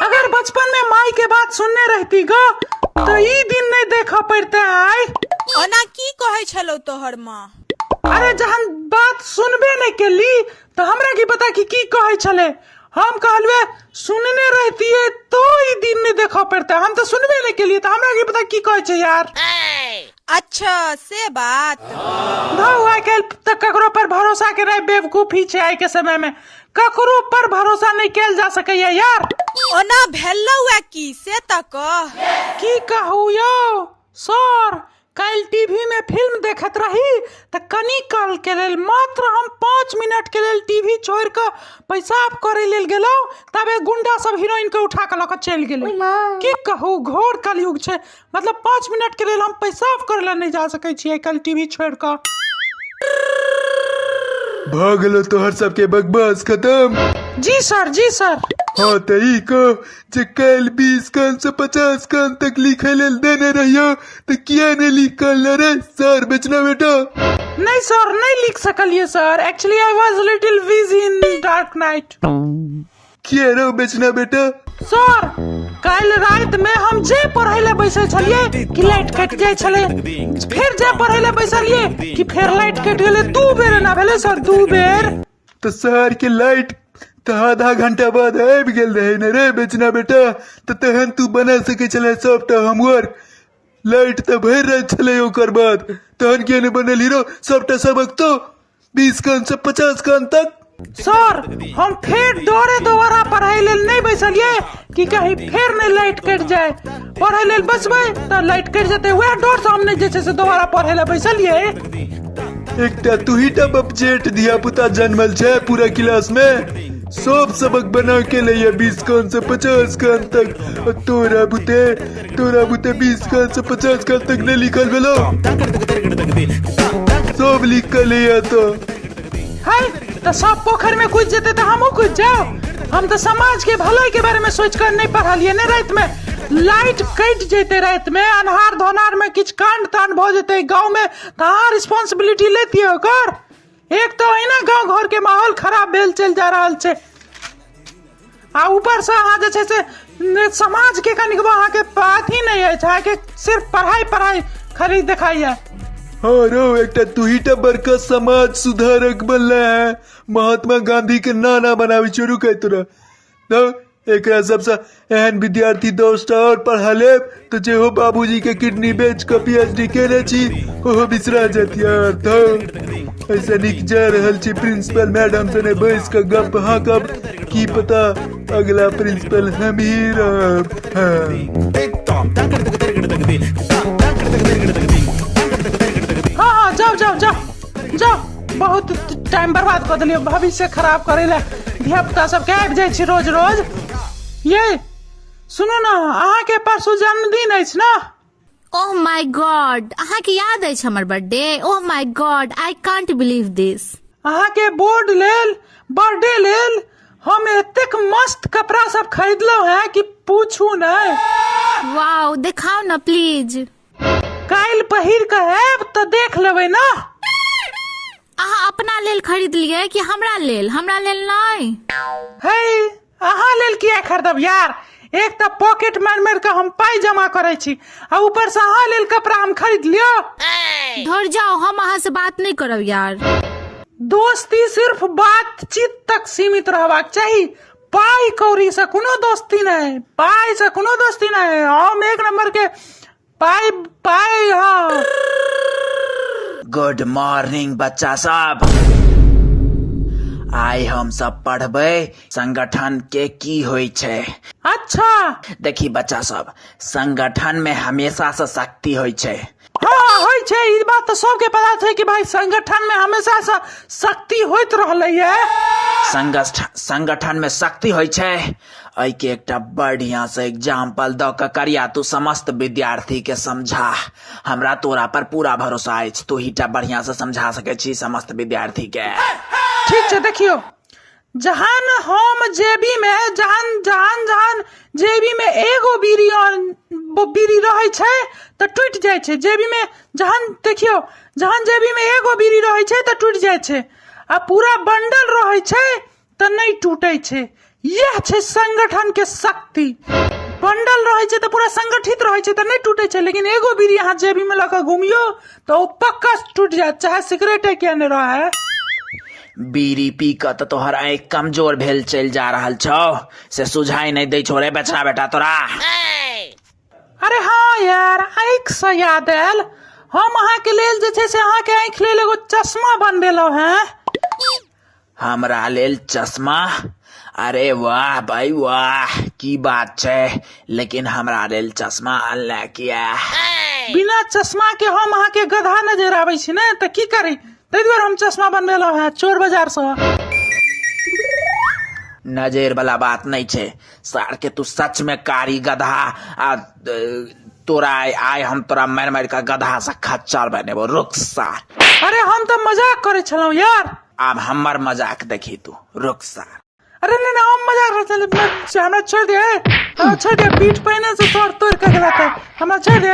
अगर बचपन में माई के बात सुनने रहती गो तो ई दिन नहीं देखा पड़ते आई। ओना की कहे छलो तोहर माँ? अरे जहन बात सुनबे नहीं के ली तो हमरा की पता कि की कहे छले। हम कहलवे सुनने रहती है तो ई दिन नहीं देखा पड़ता। हम तो सुनबे नहीं के लिए तो हमरा की पता की कहे छे यार। अच्छा से बात भाऊ आई कल तक ककरो पर भरोसा करे बेवकूफी छे। आई के समय में ककरो पर भरोसा नहीं कैल जा सके यार। ओना भेलौ की से तक की कहू यो सर, कल टीवी में फिल्म देखत रही तो कनी काल के लेल मात्र हम 5 मिनट के लेल टीवी छोड़ के पेशाब करे लेल गेलो तबे गुंडा सब हीरोइन के उठा के लक चल गेले। की कहू घोर कलयुग छे। मतलब 5 मिनट के लेल हम पेशाब करे ला नहीं जा सके छिए कल टीवी छोड़ के। भागलो तोहर सबके बकवास खत्म। जी सर जी सर। हाँ तो ई को जे कल 20 कान से 50 कान तक लिखे लेल देने रहियो तो किया नहीं लिखल रे सर बेचना बेटा? नहीं सर नहीं लिख सकलिए sir. Actually I was little busy in dark night. किया रो बेचना बेटा? सर कल रात में हम जे पढ़े ले बैसे छलिए कि लाइट कट जाय छले, फिर जे पढ़े ले बैसलिए कि फिर लाइट कट गेले। 2 बेर ना भेले सर, 2 बेर। तो शहर के लाइट तो आधा घंटा बाद आबि गेल रहे न रे बेचना बेटा। तो तहन तू बना सके छले सबटा होमवर्क। लाइट तो भर रहे छले ओकर बाद तहन के ने बनल हीरो सबटा सबक तो 20 कान से 50 कान तक। सर हम फिर डोरे दोबारा पढ़ाई लेल नहीं बैसलिए कि कहीं फिर नहीं लाइट कट जाए। पढ़ाई लेल बसबे तो लाइट कट जाते वह डोर सामने जैसे से दोबारा पढ़े ले बैसलिए। एकटा तू ही टप अपजेट दिया पुता जन्मल छे पूरा क्लास में सब सबक बना के लिए 20 कान से 50 कान तक। और तोरा बुते 20 कान से 50 कान तक नहीं लिखल भेलो? सब लिख के ले तो है तो सब पोखर में कूद जेते तो हमहू कूद जाओ। हम तो समाज के भलाई के बारे में सोच कर नहीं पढ़लिए ने। रात में लाइट कट जेते, रात में अनहार धोनार में किछ कांड तांड भ जेते गांव में कहाँ रिस्पांसिबिलिटी लेती है ओकर। एक तो है ना गांव घर के माहौल खराब भेल चल जा रहा छे आ ऊपर से अहाँ जे छे से समाज के कनिक अहाँ के बात ही नहीं है चाहे के सिर्फ पढ़ाई खरीद दिखाइए। हाँ रो एकटा तू ही बड़का समाज सुधारक बनला है। महात्मा गांधी के नाना बनावी शुरू कर तोरा तो एकरा सबसे एहन विद्यार्थी दोस्त और पढ़ा ले तो जे हो बाबूजी के किडनी बेच के पीएचडी केने छी ओहो बिसरा जात यार। तो ऐसा निक जा रहल छी प्रिंसिपल मैडम से ने बैस के गप हाँ कब की पता अगला प्रिंसिपल हम ही रहब। हाँ जाओ बहुत टाइम बर्बाद कर दिलियो भविष्य खराब करे ले धिया पुता सब के आबि जाय छी रोज रोज। ये सुनो ना अहाँ के परसों जन्मदिन अछि ना? ओह माय गॉड अहाँ के याद अछि हमर birthday? Oh my God I can't believe दिस। अहाँ के बोर्ड लेल बर्थडे लेल हम एतेक मस्त कपड़ा सब खरीदलो है कि पूछू नहीं। वाओ दिखाओ ना प्लीज। काल पहिर के आब तो देख लेबै ना। अहाँ अपना लेल खरीद लिए कि हमरा लेल? हमरा लेल नहीं है अहाँ लेल किया खरीदब यार। एक तो पॉकेट मार के हम पाई जमा करे छी आ ऊपर से अहाँ लेल कपड़ा हम खरीद लियो। धर जाओ हम अहाँ से बात नहीं करब यार। दोस्ती सिर्फ बातचीत तक सीमित रहबाक चाहिए। पाई कौड़ी से कोनो दोस्ती नहीं, पाई से कोनो दोस्ती नहीं। हम एक नंबर के पाई हाँ। गुड मॉर्निंग बच्चा सब। आइ हम सब पढ़बे संगठन के की होय छे। अच्छा देखी बच्चा सब संगठन में हमेशा से शक्ति होय छे। हाँ होय छे ई बात तो सबके पता छे कि भाई संगठन में हमेशा से शक्ति होइत रहले है। संगठन में शक्ति होय छे ऐ के एकटा बढ़िया से एग्जाम्पल द के करिया तू समस्त विद्यार्थी के समझा। हमरा तोरा पर पूरा भरोसा अछि तू ही बढ़िया से समझा सके छी समस्त विद्यार्थी के। ठीक है देखियो जहान हम जेबी में जहान जेबी में एगो बीड़ी रहे छे तो टूट जाए छे। जेबी में जहान देखियो जहान जेबी में एगो बीड़ी रहे छे तो टूट जाए छे आ पूरा बंडल रहे छे तो नहीं टूटे छे। यह छै संगठन के शक्ति। बंडल रहे छै तो पूरा संगठित रहे छै तो नहीं टूटे छै, लेकिन एगो बीड़ी यहाँ जेबी में लगा घूमियो तो वो पक्का टूट जाए, चाहे सिगरेट क्या नहीं रहा। बीड़ी पी के तो तोहर आँख कमजोर भेल चल जा रहल छौ, से सुझाई नहीं दे छोरे बेचना बेटा तोरा। अरे हाँ यार, आँख से याद आयल, हम अहाँ के लेल जे छै से अहाँ के आँख लेल एगो चश्मा बनबेलो हैं। हमरा लेल चश्मा? अरे वाह भाई वाह, की बात है, लेकिन हमरा लेल चश्मा अनला किया? बिना चश्मा के हम अहाँ के गधा नजर आवे छी ने, तो की करी, ताहि दुआरे हम चश्मा बनबेलो हैं चोर बाजार से। नजर वाला बात नहीं छे सार के, तू सच में कारी गधा। आ तोरा आय हम तोरा मार मार का गधा से खच्चर बनेबो, रुक सार। अरे हम तो मजाक करे छलौ यार। अब हमर मजाक देखी तू, रुक सार। अरे नहीं नहीं, हम मजाक करे, हमरा छोड़ दे, पीठ पहने से तोड़ तोड़ के गलत है, हमरा छोड़ दे।